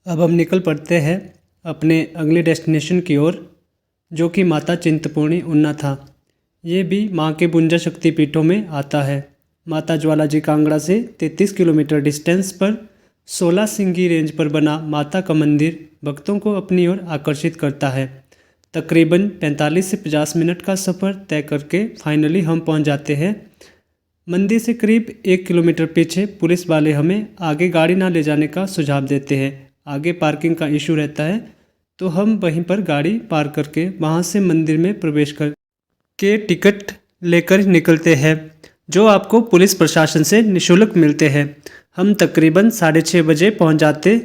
अब हम निकल पड़ते हैं अपने अगले डेस्टिनेशन की ओर, जो कि माता चिंतपूर्णी उन्ना था। ये भी माँ के 52 शक्तिपीठों में आता है। माता ज्वाला जी कांगड़ा से 33 किलोमीटर डिस्टेंस पर 16 सिंगी रेंज पर बना माता का मंदिर भक्तों को अपनी ओर आकर्षित करता है। तकरीबन 45 से 50 मिनट का सफ़र तय करके फाइनली हम पहुंच जाते हैं। मंदिर से करीब 1 किलोमीटर पीछे पुलिस वाले हमें आगे गाड़ी ना ले जाने का सुझाव देते हैं। आगे पार्किंग का इशू रहता है, तो हम वहीं पर गाड़ी पार्क करके वहां से मंदिर में प्रवेश कर के टिकट लेकर निकलते हैं, जो आपको पुलिस प्रशासन से निःशुल्क मिलते हैं। हम तकरीबन 6:30 बजे पहुंच जाते।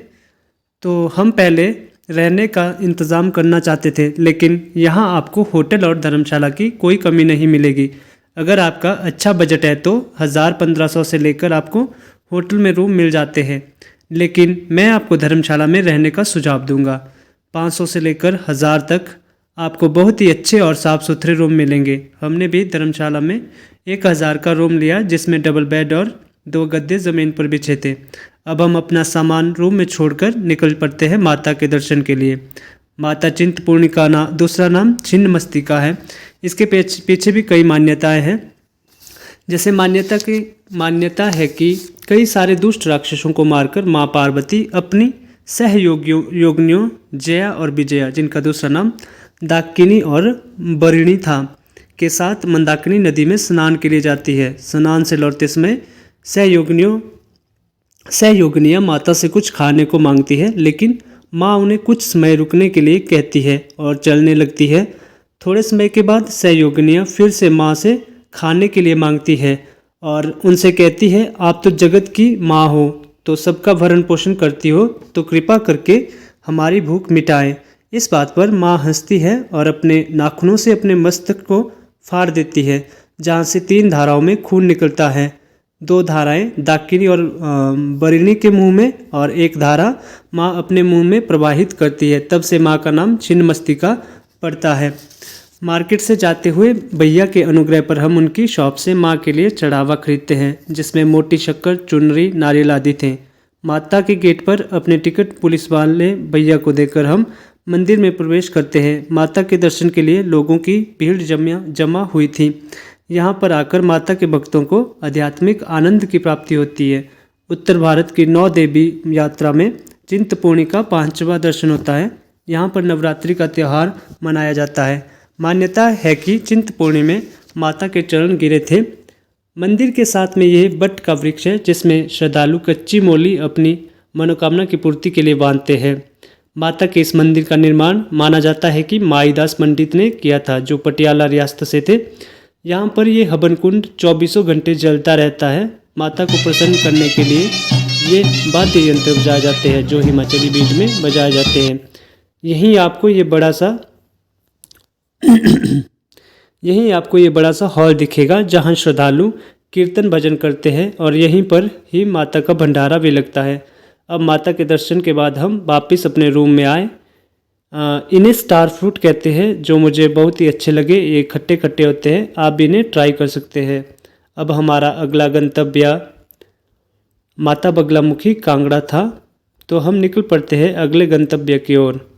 तो हम पहले रहने का इंतज़ाम करना चाहते थे, लेकिन यहाँ आपको होटल और धर्मशाला की कोई कमी नहीं मिलेगी। अगर आपका अच्छा बजट है तो 1000-1500 से लेकर आपको होटल में रूम मिल जाते हैं, लेकिन मैं आपको धर्मशाला में रहने का सुझाव दूंगा। 500 से लेकर 1000 तक आपको बहुत ही अच्छे और साफ़ सुथरे रूम मिलेंगे। हमने भी धर्मशाला में 1000 का रूम लिया, जिसमें डबल बेड और 2 गद्दे ज़मीन पर बिछे थे। अब हम अपना सामान रूम में छोड़कर निकल पड़ते हैं माता के दर्शन के लिए। माता चिंतपूर्णी का दूसरा नाम छिन्नमस्तिका है। इसके पीछे भी कई मान्यताएं हैं। जैसे मान्यता है कि कई सारे दुष्ट राक्षसों को मारकर माँ पार्वती अपनी सहयोगियों जया और विजया, जिनका दूसरा नाम दाकिनी और बरिणी था, के साथ मंदाकिनी नदी में स्नान के लिए जाती है। स्नान से लौटते समय सहयोगिनियाँ माता से कुछ खाने को मांगती है, लेकिन माँ उन्हें कुछ समय रुकने के लिए कहती है और चलने लगती है। थोड़े समय के बाद सहयोगिनियाँ फिर से माँ से खाने के लिए मांगती है और उनसे कहती है, आप तो जगत की माँ हो, तो सबका भरण पोषण करती हो, तो कृपा करके हमारी भूख मिटाएं। इस बात पर माँ हंसती है और अपने नाखूनों से अपने मस्तक को फाड़ देती है, जहाँ से 3 धाराओं में खून निकलता है। 2 धाराएं दाकिनी और बरिणी के मुंह में और 1 धारा माँ अपने मुंह में प्रवाहित करती है। तब से माँ का नाम छिन्नमस्तिका पड़ता है। मार्केट से जाते हुए भैया के अनुग्रह पर हम उनकी शॉप से माँ के लिए चढ़ावा खरीदते हैं, जिसमें मोटी शक्कर, चुनरी, नारियल आदि थे। माता के गेट पर अपने टिकट पुलिस वाले भैया को देकर हम मंदिर में प्रवेश करते हैं। माता के दर्शन के लिए लोगों की भीड़ जमा हुई थी। यहाँ पर आकर माता के भक्तों को आध्यात्मिक आनंद की प्राप्ति होती है। उत्तर भारत की 9 देवी यात्रा में चिंतपूर्णी का 5वां दर्शन होता है। यहाँ पर नवरात्रि का त्यौहार मनाया जाता है। मान्यता है कि चिंतपूर्णी में माता के चरण गिरे थे। मंदिर के साथ में यह बट का वृक्ष है, जिसमें श्रद्धालु कच्ची मोली अपनी मनोकामना की पूर्ति के लिए बांधते हैं। माता के इस मंदिर का निर्माण माना जाता है कि माईदास पंडित ने किया था, जो पटियाला रियासत से थे। यहाँ पर ये हवन कुंड 24 घंटे जलता रहता है। माता को प्रसन्न करने के लिए ये वाद्य यंत्र बजाए जाते हैं, जो हिमाचली बीज में बजाए जाते हैं। यहीं आपको ये बड़ा सा हॉल दिखेगा, जहाँ श्रद्धालु कीर्तन भजन करते हैं और यहीं पर ही माता का भंडारा भी लगता है। अब माता के दर्शन के बाद हम वापस अपने रूम में आए। इन्हें स्टार फ्रूट कहते हैं, जो मुझे बहुत ही अच्छे लगे। ये खट्टे खट्टे होते हैं, आप भी इन्हें ट्राई कर सकते हैं। अब हमारा अगला गंतव्य माता बगलामुखी कांगड़ा था, तो हम निकल पड़ते हैं अगले गंतव्य की ओर।